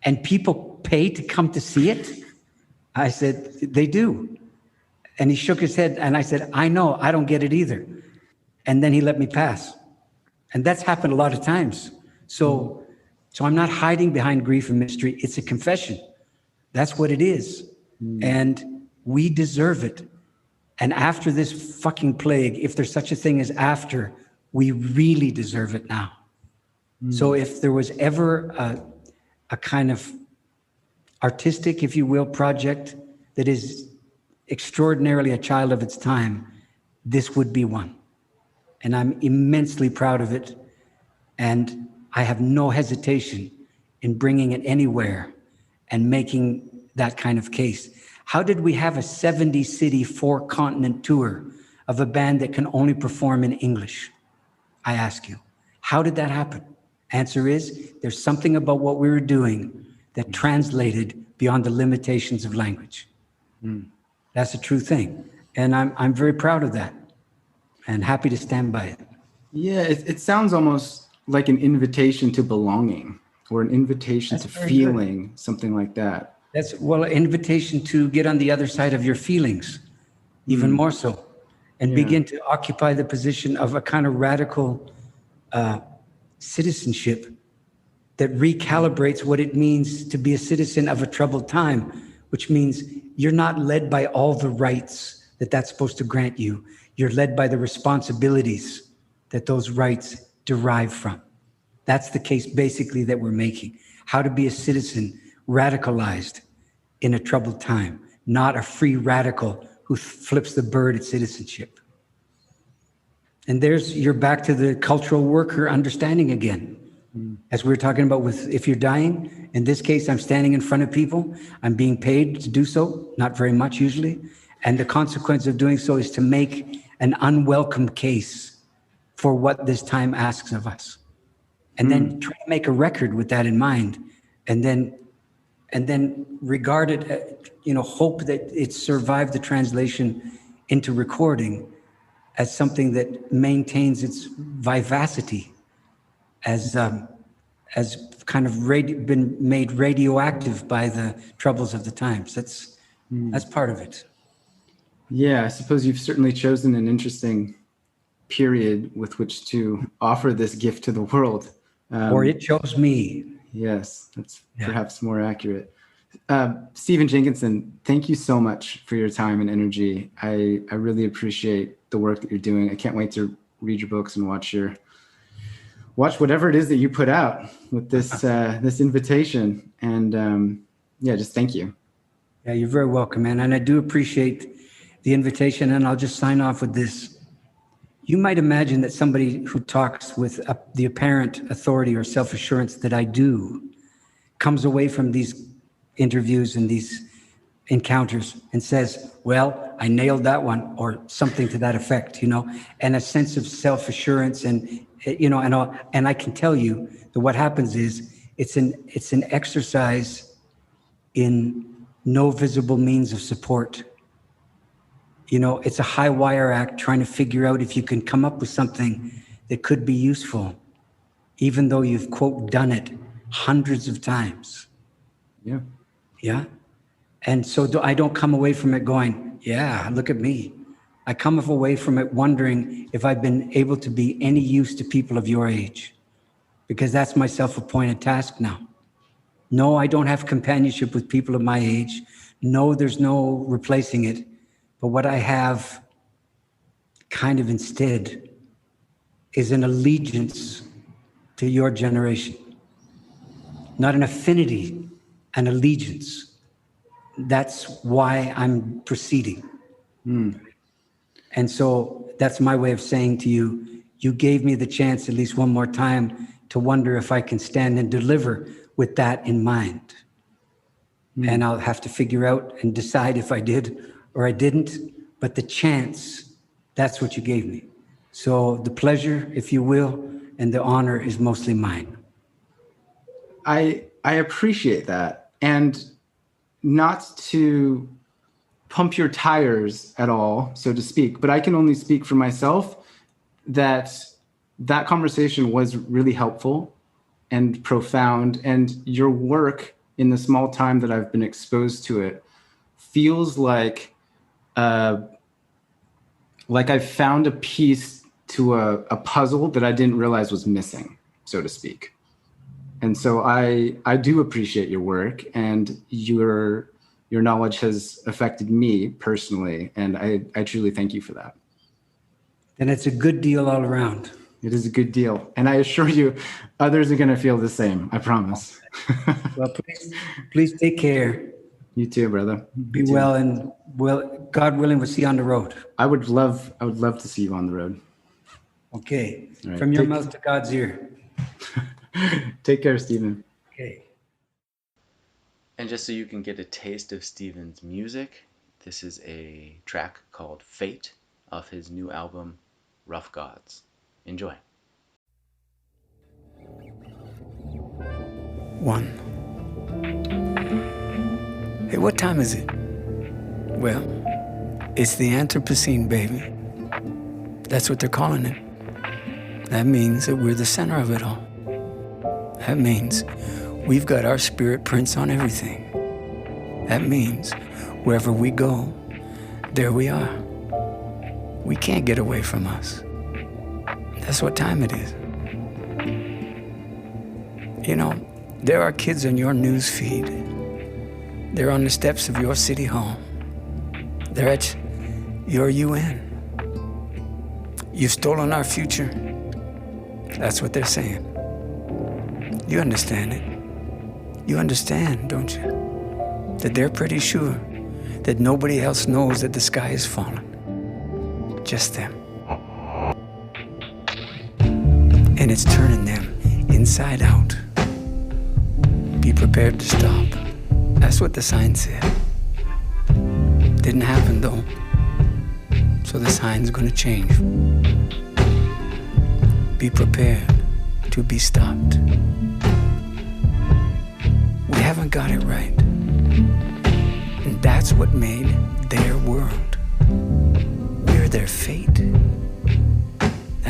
And people pay to come to see it? I said, they do. And he shook his head and I said, I know, I don't get it either. And then he let me pass. And that's happened a lot of times. So I'm not hiding behind grief and mystery. It's a confession. That's what it is. And we deserve it. And after this fucking plague, if there's such a thing as after, we really deserve it now. So if there was ever a kind of artistic, if you will, project that is extraordinarily a child of its time, this would be one. And I'm immensely proud of it. And I have no hesitation in bringing it anywhere and making that kind of case. How did we have a 70-city, 4-continent tour of a band that can only perform in English? I ask you, how did that happen? Answer is, there's something about what we were doing that translated beyond the limitations of language. That's a true thing. And I'm very proud of that and happy to stand by it. Yeah, it sounds almost like an invitation to belonging or an invitation to feeling, something like that. That's, well, an invitation to get on the other side of your feelings, even more so, and begin to occupy the position of a kind of radical citizenship that recalibrates what it means to be a citizen of a troubled time, which means you're not led by all the rights that that's supposed to grant you. You're led by the responsibilities that those rights derive from. That's the case basically that we're making. How to be a citizen radicalized in a troubled time, not a free radical who flips the bird at citizenship. And you're back to the cultural worker understanding again. As we were talking about with if you're dying, in this case, I'm standing in front of people. I'm being paid to do so, not very much usually. And the consequence of doing so is to make an unwelcome case for what this time asks of us. And then try to make a record with that in mind. And then regard it, hope that it survived the translation into recording as something that maintains its vivacity, as kind of been made radioactive by the troubles of the times. That's part of it. Yeah, I suppose you've certainly chosen an interesting period with which to offer this gift to the world. Or it chose me. Yes, that's perhaps more accurate. Stephen Jenkinson, thank you so much for your time and energy. I really appreciate the work that you're doing. I can't wait to read your books and watch whatever it is that you put out with this this invitation. And just thank you. Yeah, you're very welcome, man. And I do appreciate the invitation. And I'll just sign off with this. You might imagine that somebody who talks with the apparent authority or self-assurance that I do comes away from these interviews and these encounters and says, well, I nailed that one, or something to that effect, and a sense of self-assurance. And, and I can tell you that what happens is it's an exercise in no visible means of support. It's a high wire act trying to figure out if you can come up with something that could be useful, even though you've, quote, done it hundreds of times. Yeah. Yeah. And so I don't come away from it going, yeah, look at me. I come away from it wondering if I've been able to be any use to people of your age, because that's my self-appointed task now. No, I don't have companionship with people of my age. No, there's no replacing it. But what I have kind of instead is an allegiance to your generation. Not an affinity, an allegiance. That's why I'm proceeding. And so that's my way of saying to you, you gave me the chance at least one more time to wonder if I can stand and deliver with that in mind. And I'll have to figure out and decide if I did or I didn't, but the chance, that's what you gave me. So the pleasure, if you will, and the honor is mostly mine. I appreciate that. And not to pump your tires at all, so to speak, but I can only speak for myself that conversation was really helpful and profound. And your work in the small time that I've been exposed to it feels like I've found a piece to a puzzle that I didn't realize was missing, so to speak. And so I do appreciate your work, and your knowledge has affected me personally, and I truly thank you for that. And it's a good deal all around. It is a good deal. And I assure you, others are going to feel the same. I promise. Well, please take care. You too, brother. Be well, and God willing, we'll see you on the road. I would love to see you on the road. Okay. Right. From your mouth to God's ear. Take care, Stephen. Okay. And just so you can get a taste of Stephen's music, this is a track called Fate off his new album, Rough Gods. Enjoy. 1. Hey, what time is it? Well, it's the Anthropocene, baby. That's what they're calling it. That means that we're the center of it all. That means we've got our spirit prints on everything. That means wherever we go, there we are. We can't get away from us. That's what time it is. There are kids on your news feed. They're on the steps of your city hall. They're at your UN. You've stolen our future. That's what they're saying. You understand it. You understand, don't you? That they're pretty sure that nobody else knows that the sky is falling. Just them. And it's turning them inside out. Be prepared to stop. That's what the sign said. Didn't happen though. So the sign's gonna change. Be prepared to be stopped. We haven't got it right. And that's what made their world. We're their fate.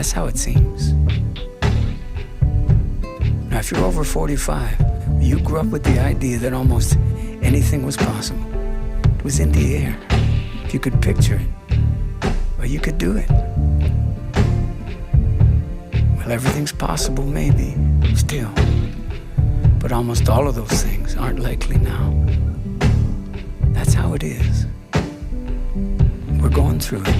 That's how it seems. Now, if you're over 45, you grew up with the idea that almost anything was possible. It was in the air. If you could picture it, or you could do it. Well, everything's possible, maybe, still. But almost all of those things aren't likely now. That's how it is. We're going through it.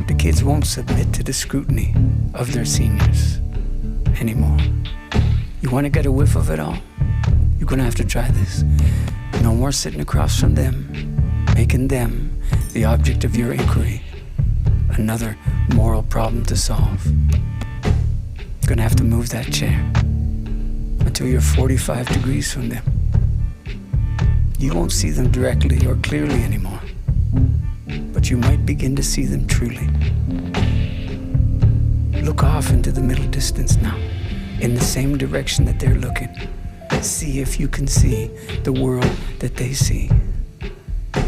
The kids won't submit to the scrutiny of their seniors anymore. You want to get a whiff of it all? You're going to have to try this. No more sitting across from them, making them the object of your inquiry. Another moral problem to solve. You're going to have to move that chair until you're 45 degrees from them. You won't see them directly or clearly anymore, but you might begin to see them truly. Look off into the middle distance now, in the same direction that they're looking. See if you can see the world that they see.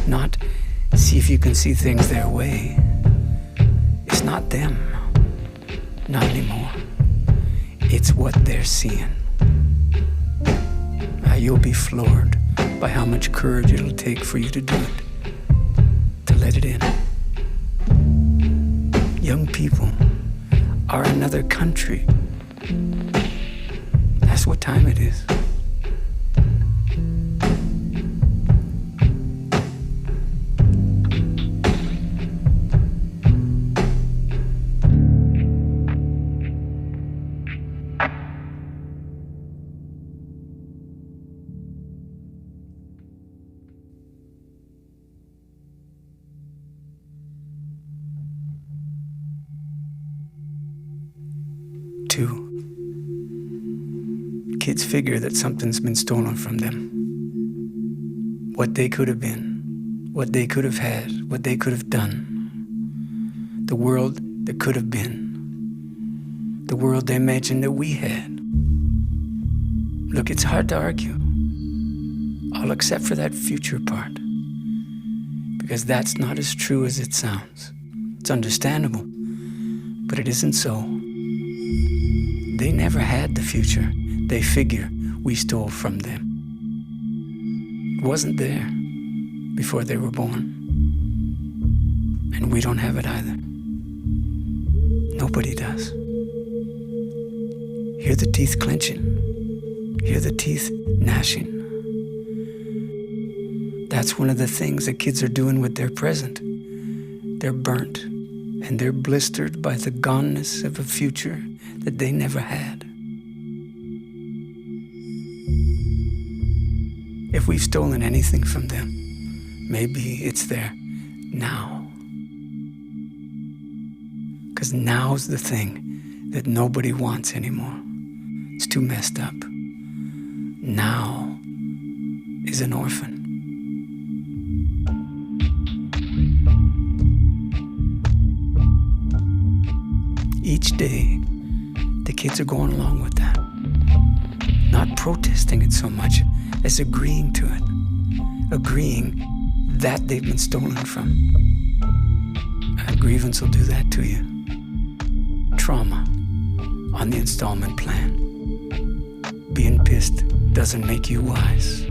Not see if you can see things their way. It's not them, not anymore. It's what they're seeing. You'll be floored by how much courage it'll take for you to do it, to let it in. Young people are another country. That's what time it is. Two, kids figure that something's been stolen from them. What they could have been, what they could have had, what they could have done. The world that could have been. The world they imagined that we had. Look, it's hard to argue, all except for that future part. Because that's not as true as it sounds. It's understandable, but it isn't so. They never had the future they figure we stole from them. It wasn't there before they were born. And we don't have it either. Nobody does. Hear the teeth clenching. Hear the teeth gnashing. That's one of the things that kids are doing with their present. They're burnt and they're blistered by the goneness of a future that they never had. If we've stolen anything from them, maybe it's their now. Because now's the thing that nobody wants anymore. It's too messed up. Now is an orphan. Each day, the kids are going along with that. Not protesting it so much as agreeing to it. Agreeing that they've been stolen from. A grievance will do that to you. Trauma on the installment plan. Being pissed doesn't make you wise.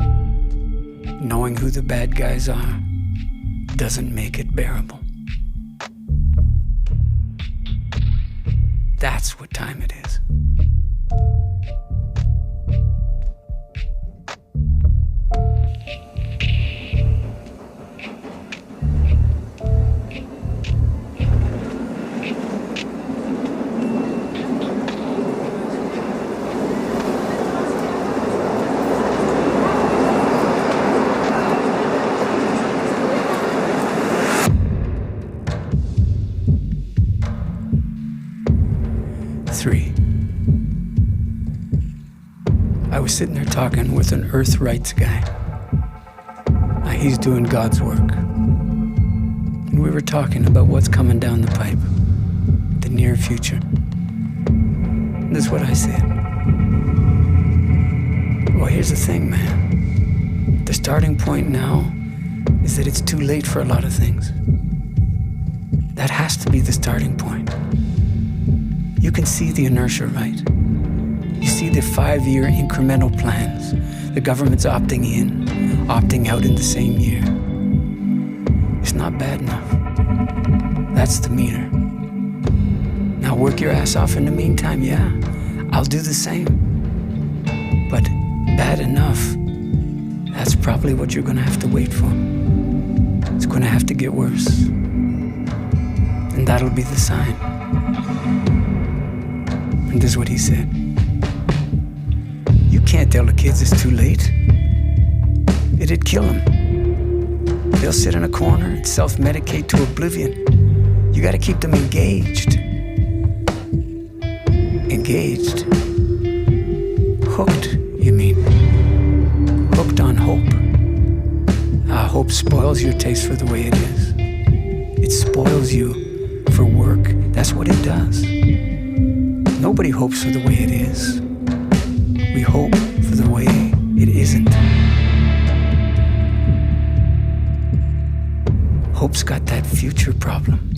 Knowing who the bad guys are doesn't make it bearable. That's what time it is. Three. I was sitting there talking with an Earth rights guy. Now, he's doing God's work. And we were talking about what's coming down the pipe, the near future. And this is what I said. Well, here's the thing, man. The starting point now is that it's too late for a lot of things. That has to be the starting point. You can see the inertia, right? You see the 5-year incremental plans. The government's opting in, opting out in the same year. It's not bad enough. That's the meter. Now work your ass off in the meantime, yeah. I'll do the same. But bad enough, that's probably what you're gonna have to wait for. It's gonna have to get worse. And that'll be the sign. And this is what he said. You can't tell the kids it's too late. It'd kill them. They'll sit in a corner and self-medicate to oblivion. You gotta keep them engaged. Engaged. Hooked, you mean. Hooked on hope. Hope spoils your taste for the way it is. It spoils you for work. That's what it does. Nobody hopes for the way it is. We hope for the way it isn't. Hope's got that future problem.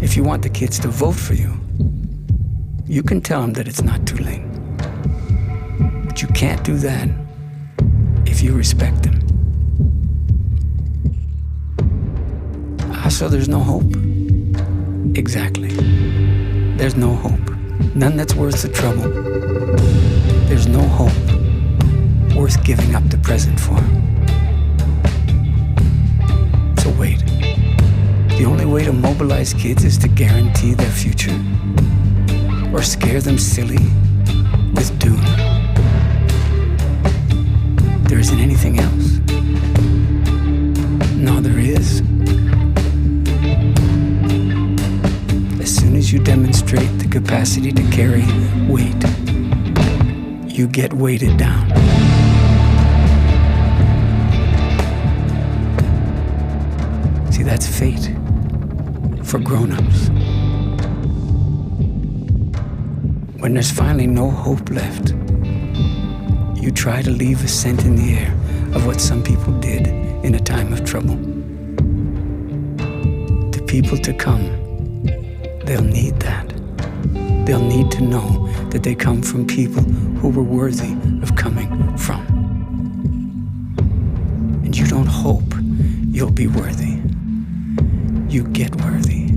If you want the kids to vote for you, you can tell them that it's not too late. But you can't do that if you respect them. So there's no hope? Exactly. There's no hope. None that's worth the trouble. There's no hope worth giving up the present for. So wait. The only way to mobilize kids is to guarantee their future? Or scare them silly with doom? There isn't anything else? No, there is. As soon as you demonstrate the capacity to carry weight, you get weighted down. See, that's fate for grown-ups. When there's finally no hope left, you try to leave a scent in the air of what some people did in a time of trouble. The people to come, they'll need that. They'll need to know that they come from people who were worthy of coming from. And you don't hope you'll be worthy. You get worthy.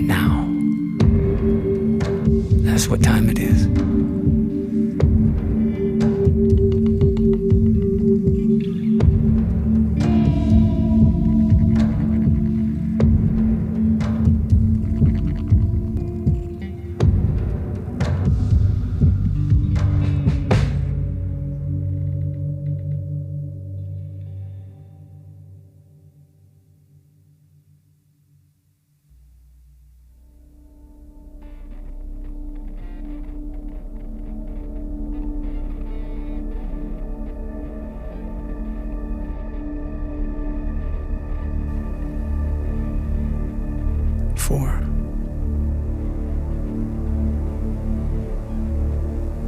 Now. That's what time it is.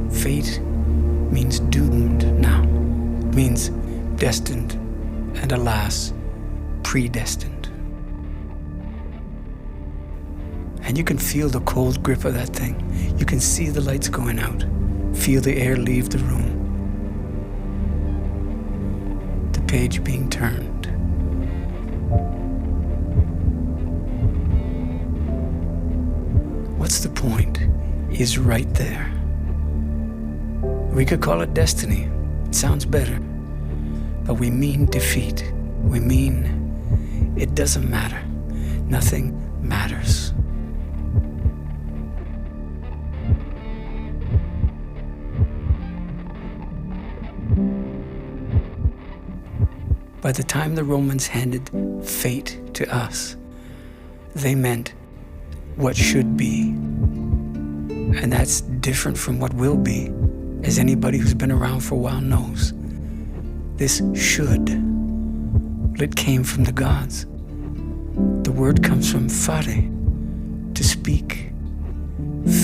Fate means doomed now. It means destined and, alas, predestined. And you can feel the cold grip of that thing. You can see the lights going out. Feel the air leave the room. The page being turned. What's the point is right there. We could call it destiny. It sounds better. But we mean defeat. We mean it doesn't matter. Nothing matters. By the time the Romans handed fate to us, they meant what should be. And that's different from what will be, as anybody who's been around for a while knows. This should, well, it came from the gods. The word comes from fare, to speak,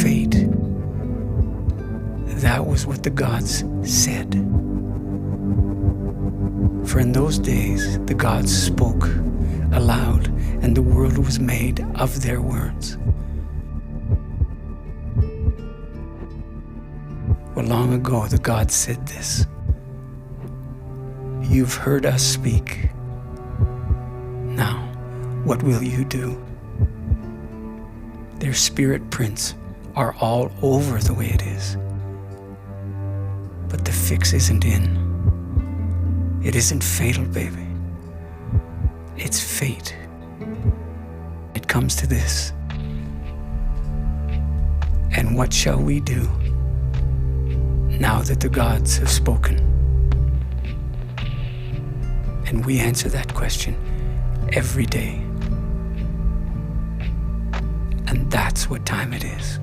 fate. That was what the gods said. For in those days, the gods spoke aloud, and the world was made of their words. Well, long ago, the gods said this. You've heard us speak. Now, what will you do? Their spirit prints are all over the way it is. But the fix isn't in. It isn't fatal, baby. It's fate. It comes to this. And what shall we do now that the gods have spoken? And we answer that question every day. And that's what time it is.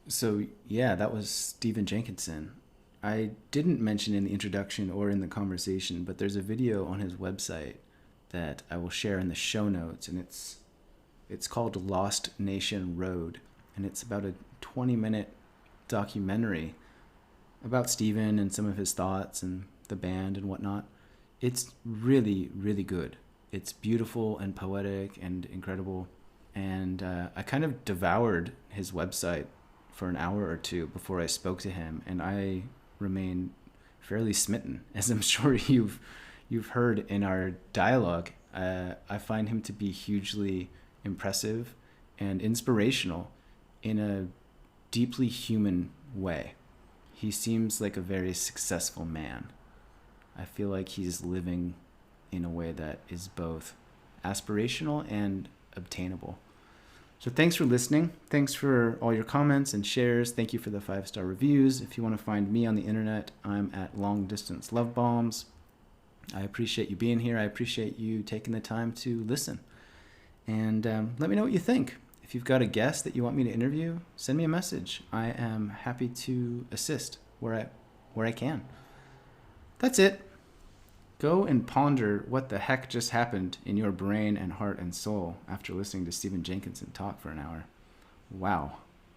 So, yeah, that was Stephen Jenkinson. I didn't mention in the introduction or in the conversation, but there's a video on his website that I will share in the show notes, and it's called Lost Nation Road, and it's about a 20-minute documentary about Stephen and some of his thoughts and the band and whatnot. It's really, really good. It's beautiful and poetic and incredible, and I kind of devoured his website for an hour or two before I spoke to him, and I remain fairly smitten, as I'm sure you've heard in our dialogue. I find him to be hugely impressive and inspirational in a deeply human way. He seems like a very successful man. I feel like he's living in a way that is both aspirational and obtainable. So thanks for listening. Thanks for all your comments and shares. Thank you for the 5-star reviews. If you want to find me on the internet, I'm at Long Distance Love Bombs. I appreciate you being here. I appreciate you taking the time to listen. And let me know what you think. If you've got a guest that you want me to interview, send me a message. I am happy to assist where I can. That's it. Go and ponder what the heck just happened in your brain and heart and soul after listening to Stephen Jenkinson talk for an hour. Wow.